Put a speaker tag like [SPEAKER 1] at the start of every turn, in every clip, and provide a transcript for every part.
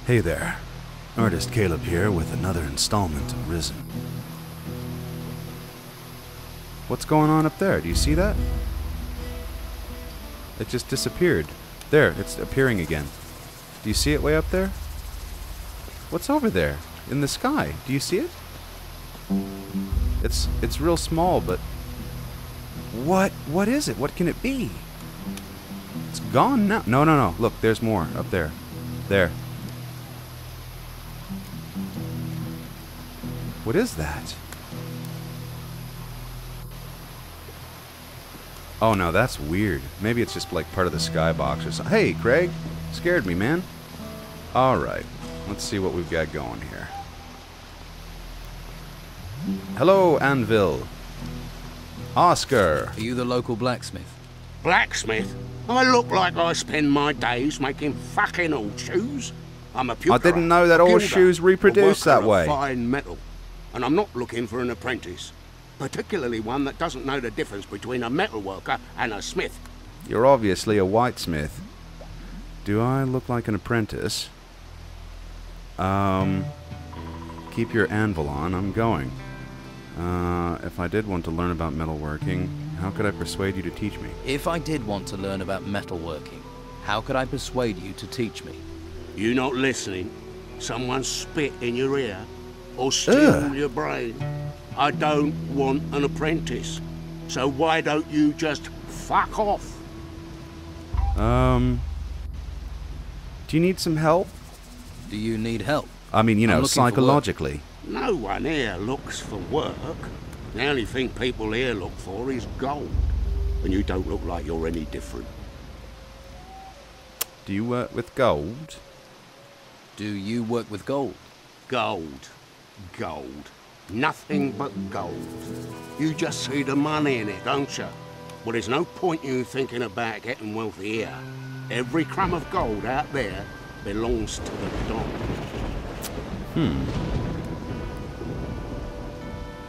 [SPEAKER 1] Hey there, Artist Caleb here with another installment of Risen. What's going on up there? Do you see that? It just disappeared. There, it's appearing again. Do you see it way up there? What's over there? In the sky? Do you see it? It's real small, but... What is it? What can it be? It's gone now. No. Look, there's more up there. There. What is that? Oh no, that's weird. Maybe it's just like part of the skybox or something. Hey, Craig. Scared me, man. Alright. Let's see what we've got going here. Hello, Anvil. Oscar.
[SPEAKER 2] Are you the local blacksmith?
[SPEAKER 3] Blacksmith? I look like I spend my days making fucking horseshoes. I'm a puker.
[SPEAKER 1] I didn't know that horseshoes reproduce that way.
[SPEAKER 3] Fine metal. And I'm not looking for an apprentice. Particularly one that doesn't know the difference between a metal worker and a smith.
[SPEAKER 1] You're obviously a whitesmith. Do I look like an apprentice? Keep your anvil on, I'm going. If I did want to learn about metalworking, how could I persuade you to teach me?
[SPEAKER 2] If I did want to learn about metalworking, how could I persuade you to teach me?
[SPEAKER 3] You not listening? Someone spit in your ear? Or steal your brain? I don't want an apprentice. So why don't you just fuck off?
[SPEAKER 1] Do you need some help?
[SPEAKER 2] Do you need help?
[SPEAKER 1] I mean, you know, psychologically.
[SPEAKER 3] No one here looks for work. The only thing people here look for is gold. And you don't look like you're any different.
[SPEAKER 1] Do you work with gold?
[SPEAKER 2] Do you work with gold?
[SPEAKER 3] Gold. Gold. Nothing but gold. You just see the money in it, don't you? Well, there's no point you thinking about getting wealthy here. Every crumb of gold out there belongs to the Don.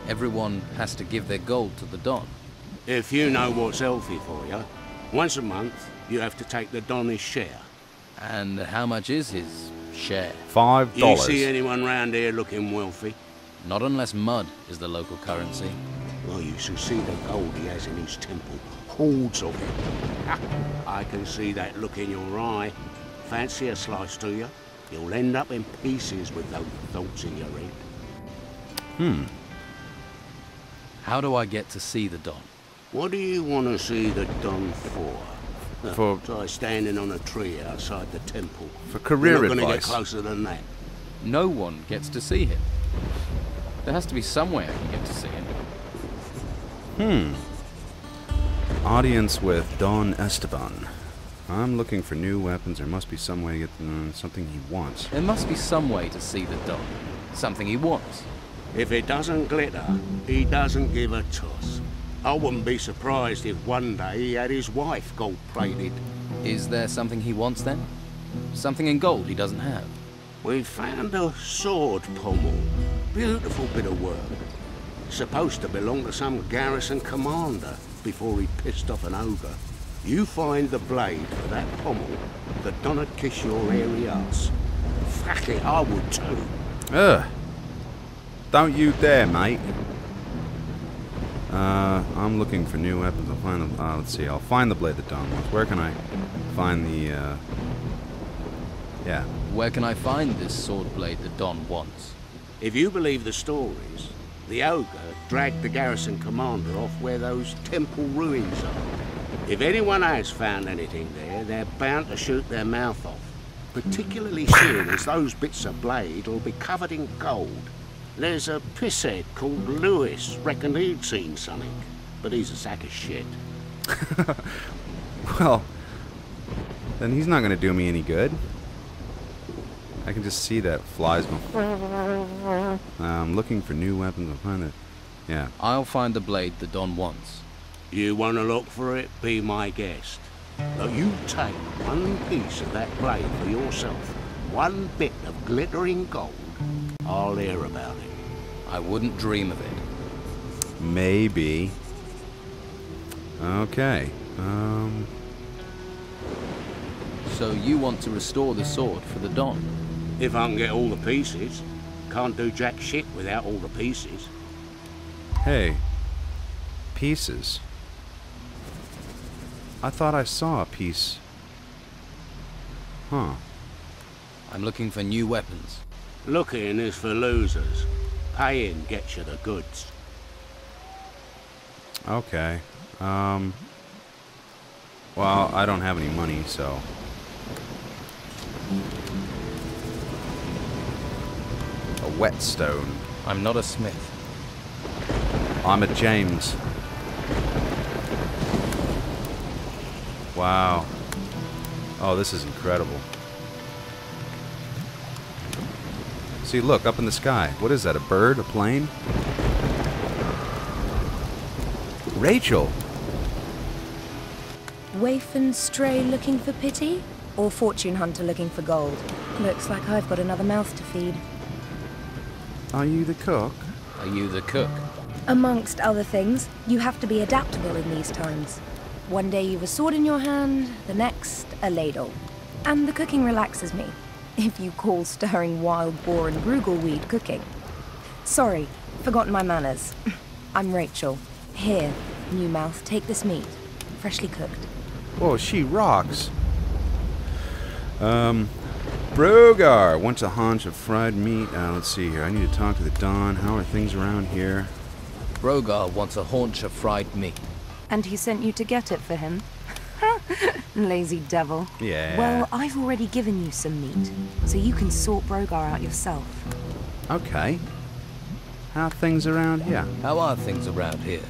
[SPEAKER 2] Everyone has to give their gold to the Don.
[SPEAKER 3] If you know what's healthy for you, once a month you have to take the Don his share.
[SPEAKER 2] And how much is his share?
[SPEAKER 1] $5.
[SPEAKER 3] You see anyone round here looking wealthy?
[SPEAKER 2] Not unless mud is the local currency.
[SPEAKER 3] Well, you should see the gold he has in his temple. Hordes of it. I can see that look in your eye. Fancy a slice, do you? You'll end up in pieces with those thoughts in your head.
[SPEAKER 2] How do I get to see the Don?
[SPEAKER 3] What do you want to see the Don for? Try standing on a tree outside the temple.
[SPEAKER 1] For career
[SPEAKER 3] You're not
[SPEAKER 1] advice.
[SPEAKER 3] Gonna get closer than that.
[SPEAKER 2] No one gets to see him. There has to be some way I can get to see him.
[SPEAKER 1] Audience with Don Esteban. I'm looking for new weapons. There must be some way to get something he wants.
[SPEAKER 2] There must be some way to see the Don. Something he wants.
[SPEAKER 3] If it doesn't glitter, he doesn't give a toss. I wouldn't be surprised if one day he had his wife gold-plated.
[SPEAKER 2] Is there something he wants then? Something in gold he doesn't have?
[SPEAKER 3] We found a sword pommel. Beautiful bit of work. Supposed to belong to some garrison commander before he pissed off an ogre. You find the blade for that pommel, the Don'd kiss your hairy ass. Fuck it, I would too.
[SPEAKER 1] Don't you dare, mate. I'm looking for new weapons. I'll find them. Let's see. I'll find the blade that Don wants. Where can I find the? Yeah.
[SPEAKER 2] Where can I find this sword blade that Don wants?
[SPEAKER 3] If you believe the stories, the ogre dragged the garrison commander off where those temple ruins are. If anyone has found anything there, they're bound to shoot their mouth off. Particularly soon as those bits of blade will be covered in gold. There's a pisshead called Lewis, reckoned he'd seen something. But he's a sack of shit.
[SPEAKER 1] Well, then he's not going to do me any good. I can just see that flies going. I'm looking for new weapons. I'll find it. Yeah.
[SPEAKER 2] I'll find the blade the Don wants.
[SPEAKER 3] You want to look for it? Be my guest. Now you take one piece of that blade for yourself. One bit of glittering gold. I'll hear about it.
[SPEAKER 2] I wouldn't dream of it.
[SPEAKER 1] Maybe. Okay.
[SPEAKER 2] So you want to restore the sword for the Don?
[SPEAKER 3] If I can get all the pieces. Can't do jack shit without all the pieces.
[SPEAKER 1] Hey. Pieces. I thought I saw a piece. Huh.
[SPEAKER 2] I'm looking for new weapons.
[SPEAKER 3] Looking is for losers. Paying gets you the goods.
[SPEAKER 1] Okay. Well, I don't have any money, so... A whetstone.
[SPEAKER 2] I'm not a smith.
[SPEAKER 1] I'm a James. Wow. Oh, this is incredible. See, look, up in the sky. What is that, a bird? A plane? Rachel!
[SPEAKER 4] Waif and stray looking for pity? Or fortune hunter looking for gold? Looks like I've got another mouth to feed.
[SPEAKER 1] Are you the cook?
[SPEAKER 2] Are you the cook?
[SPEAKER 4] Amongst other things, you have to be adaptable in these times. One day you've a sword in your hand, the next, a ladle. And the cooking relaxes me, if you call stirring wild boar and bruggelweed cooking. Sorry, forgotten my manners. I'm Rachel. Here, new mouth, take this meat. Freshly cooked.
[SPEAKER 1] Whoa, she rocks. Brogar wants a haunch of fried meat. Let's see here. I need to talk to the Don. How are things around here?
[SPEAKER 2] Brogar wants a haunch of fried meat.
[SPEAKER 4] And he sent you to get it for him? Lazy devil.
[SPEAKER 1] Yeah.
[SPEAKER 4] Well, I've already given you some meat, so you can sort Brogar out yourself.
[SPEAKER 1] Okay. How are things around here?
[SPEAKER 2] How are things around here?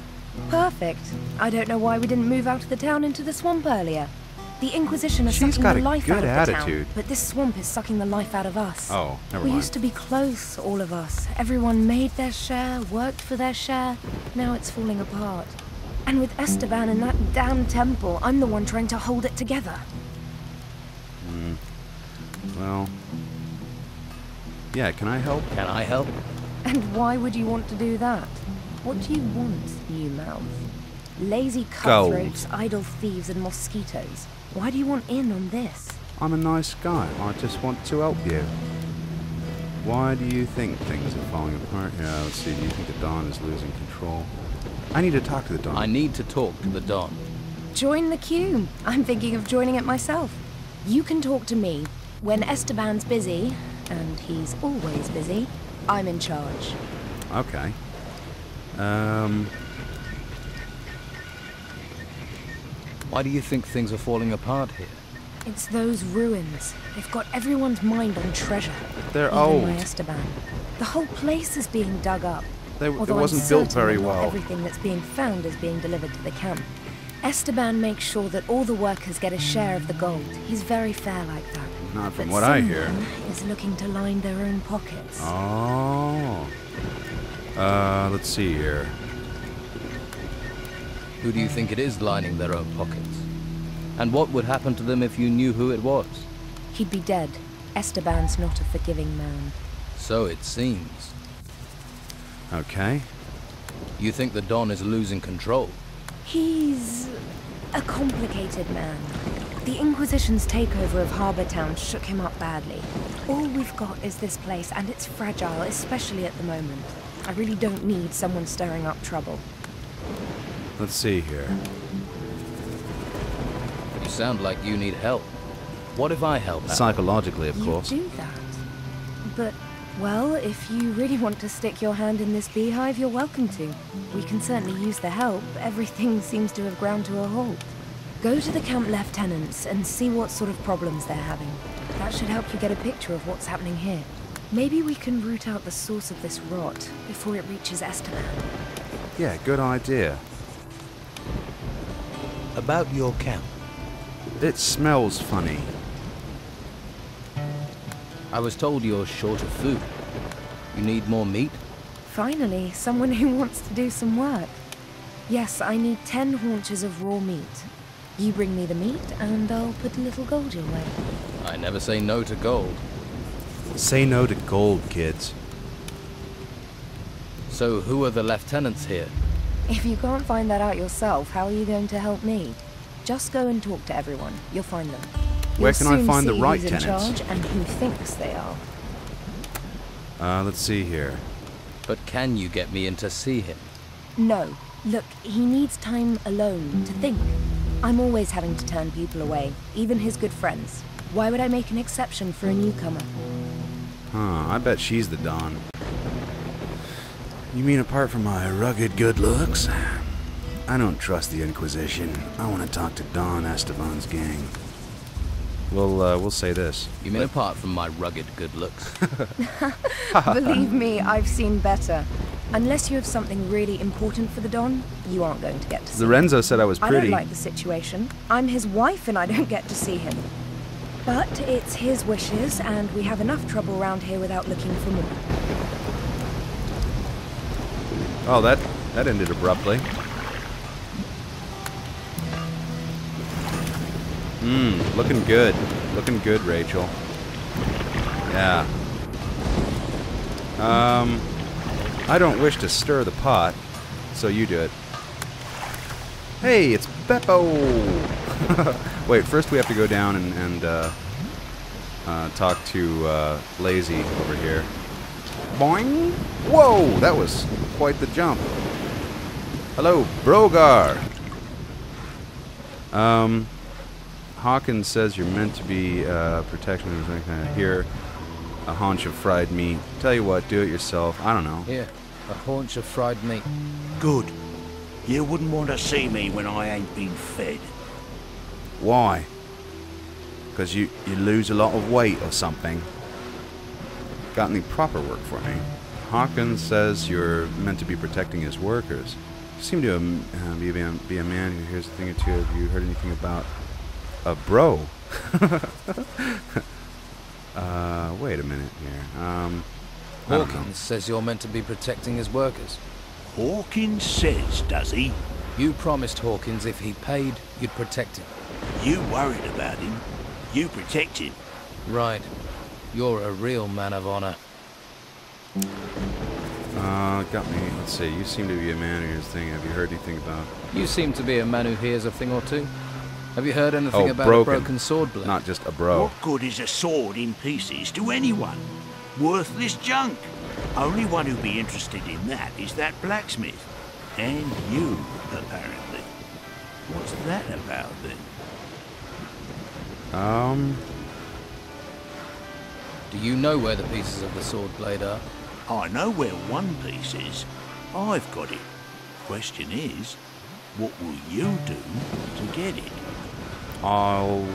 [SPEAKER 4] Perfect. I don't know why we didn't move out of the town into the swamp earlier. The Inquisition is
[SPEAKER 1] She's
[SPEAKER 4] sucking
[SPEAKER 1] got
[SPEAKER 4] the
[SPEAKER 1] a
[SPEAKER 4] life
[SPEAKER 1] good
[SPEAKER 4] out of the
[SPEAKER 1] attitude.
[SPEAKER 4] town, but this swamp is sucking the life out of us.
[SPEAKER 1] Oh, never
[SPEAKER 4] We
[SPEAKER 1] mind.
[SPEAKER 4] used to be close, all of us. Everyone made their share, worked for their share. Now it's falling apart. And with Esteban in that damn temple, I'm the one trying to hold it together.
[SPEAKER 1] Well... Yeah, can I help?
[SPEAKER 2] Can I help?
[SPEAKER 4] And why would you want to do that? What do you want, new mouth? Lazy
[SPEAKER 1] Gold.
[SPEAKER 4] cutthroats, idle thieves, and mosquitoes. Why do you want in on this?
[SPEAKER 1] I'm a nice guy. I just want to help you. Why do you think things are falling apart? Yeah, let's see. Do you think the Don is losing control? I need to talk to the Don.
[SPEAKER 2] I need to talk to the Don.
[SPEAKER 4] Join the queue. I'm thinking of joining it myself. You can talk to me. When Esteban's busy, and he's always busy, I'm in charge.
[SPEAKER 1] Okay.
[SPEAKER 2] Why do you think things are falling apart here?
[SPEAKER 4] It's those ruins. They've got everyone's mind on treasure.
[SPEAKER 1] They're
[SPEAKER 4] Even
[SPEAKER 1] old.
[SPEAKER 4] my Esteban. The whole place is being dug up.
[SPEAKER 1] It
[SPEAKER 4] Although I'm
[SPEAKER 1] wasn't built
[SPEAKER 4] certain
[SPEAKER 1] very
[SPEAKER 4] that not
[SPEAKER 1] well.
[SPEAKER 4] everything that's being found is being delivered to the camp. Esteban makes sure that all the workers get a share of the gold. He's very fair like that.
[SPEAKER 1] Not from
[SPEAKER 4] But
[SPEAKER 1] what I hear.
[SPEAKER 4] someone is looking to line their own pockets.
[SPEAKER 1] Oh. Let's see here.
[SPEAKER 2] Who do you think it is lining their own pockets? And what would happen to them if you knew who it was?
[SPEAKER 4] He'd be dead. Esteban's not a forgiving man.
[SPEAKER 2] So it seems.
[SPEAKER 1] Okay.
[SPEAKER 2] You think the Don is losing control?
[SPEAKER 4] He's a complicated man. The Inquisition's takeover of Harbour Town shook him up badly. All we've got is this place, and it's fragile, especially at the moment. I really don't need someone stirring up trouble.
[SPEAKER 1] Let's see here.
[SPEAKER 2] You sound like you need help. What if I help out?
[SPEAKER 1] Psychologically, of
[SPEAKER 4] You
[SPEAKER 1] course.
[SPEAKER 4] do that. But, well, if you really want to stick your hand in this beehive, you're welcome to. We can certainly use the help. Everything seems to have ground to a halt. Go to the camp lieutenants and see what sort of problems they're having. That should help you get a picture of what's happening here. Maybe we can root out the source of this rot before it reaches Esteban.
[SPEAKER 1] Yeah, good idea.
[SPEAKER 2] About your camp.
[SPEAKER 1] It smells funny.
[SPEAKER 2] I was told you're short of food. You need more meat?
[SPEAKER 4] Finally, someone who wants to do some work. Yes, I need 10 haunches of raw meat. You bring me the meat, and I'll put a little gold your way.
[SPEAKER 2] I never say no to gold.
[SPEAKER 1] Say no to gold, kids.
[SPEAKER 2] So who are the lieutenants here?
[SPEAKER 4] If you can't find that out yourself, how are you going to help me? Just go and talk to everyone. You'll find them.
[SPEAKER 1] Where
[SPEAKER 4] You'll
[SPEAKER 1] can I
[SPEAKER 4] soon
[SPEAKER 1] find the
[SPEAKER 4] see
[SPEAKER 1] right
[SPEAKER 4] who's in
[SPEAKER 1] tenants?
[SPEAKER 4] charge and who thinks they are.
[SPEAKER 1] Let's see here.
[SPEAKER 2] But can you get me in to see him?
[SPEAKER 4] No. Look, he needs time alone to think. I'm always having to turn people away, even his good friends. Why would I make an exception for a newcomer?
[SPEAKER 1] Huh, I bet she's the Dawn. You mean apart from my rugged good looks? I don't trust the Inquisition. I want to talk to Don Esteban's gang. We'll say this.
[SPEAKER 2] You mean apart from my rugged good looks?
[SPEAKER 4] Believe me, I've seen better. Unless you have something really important for the Don, you aren't going to get to see him.
[SPEAKER 1] Lorenzo said I was
[SPEAKER 4] I
[SPEAKER 1] pretty.
[SPEAKER 4] don't like the situation. I'm his wife and I don't get to see him. But it's his wishes, and we have enough trouble around here without looking for more.
[SPEAKER 1] Oh, that ended abruptly. Looking good. Looking good, Rachel. Yeah. I don't wish to stir the pot, so you do it. Hey, it's Beppo! Wait, first we have to go down and talk to Lazy over here. Boing! Whoa, that was quite the jump. Hello, Brogar! Hawkins says you're meant to be protection or something kind of here. A haunch of fried meat. Tell you what, do it yourself. I don't know.
[SPEAKER 2] Here, a haunch of fried meat.
[SPEAKER 5] Good. You wouldn't want to see me when I ain't been fed.
[SPEAKER 1] Why? Because you lose a lot of weight or something. Got any proper work for me? Hawkins says you're meant to be protecting his workers. You seem to be a man who hears a thing or two. Have you heard anything about a bro? Wait a minute here. I don't know.
[SPEAKER 2] Hawkins says you're meant to be protecting his workers.
[SPEAKER 5] Hawkins says, does he?
[SPEAKER 2] You promised Hawkins if he paid, you'd protect him.
[SPEAKER 5] You worried about him. You protect him.
[SPEAKER 2] Right. You're a real man of honor.
[SPEAKER 1] Got me. Let's see. You seem to be a man who hears a thing. Have you heard anything about...
[SPEAKER 2] You seem to be a man who hears a thing or two. Have you heard anything about
[SPEAKER 1] broken.
[SPEAKER 2] a broken sword blade?
[SPEAKER 1] Not just a bro.
[SPEAKER 5] What good is a sword in pieces to anyone? Worthless junk. Only one who'd be interested in that is that blacksmith. And you, apparently. What's that about, then?
[SPEAKER 2] Do you know where the pieces of the sword blade are?
[SPEAKER 5] I know where one piece is. I've got it. Question is, what will you do to get it?
[SPEAKER 1] I'll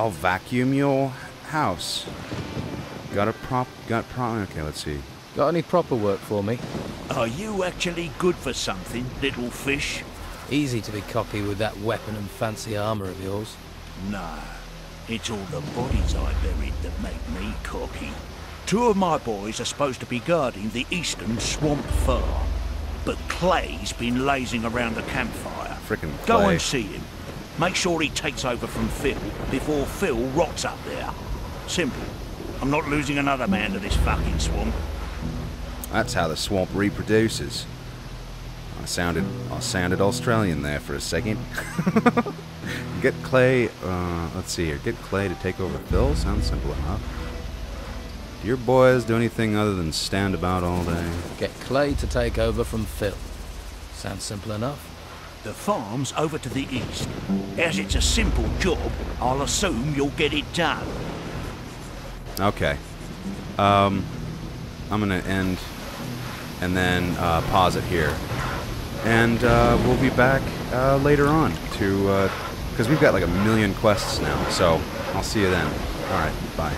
[SPEAKER 1] vacuum your house. Okay, let's see.
[SPEAKER 2] Got any proper work for me?
[SPEAKER 5] Are you actually good for something, little fish?
[SPEAKER 2] Easy to be cocky with that weapon and fancy armor of yours.
[SPEAKER 5] No, it's all the bodies I buried that make me cocky. 2 of my boys are supposed to be guarding the eastern swamp farm, but Clay's been lazing around the campfire.
[SPEAKER 1] Frickin'
[SPEAKER 5] Go
[SPEAKER 1] Clay.
[SPEAKER 5] and see him. Make sure he takes over from Phil before Phil rots up there. Simple. I'm not losing another man to this fucking swamp.
[SPEAKER 1] That's how the swamp reproduces. I sounded Australian there for a second. Get Clay, let's see here. Get Clay to take over Phil? Sounds simple enough. Do your boys do anything other than stand about all day?
[SPEAKER 2] Get Clay to take over from Phil. Sounds simple enough.
[SPEAKER 5] The farm's over to the east. As it's a simple job, I'll assume you'll get it done.
[SPEAKER 1] Okay. I'm gonna end and then pause it here. And we'll be back later on to, because we've got like 1 million quests now, so I'll see you then. Alright, bye.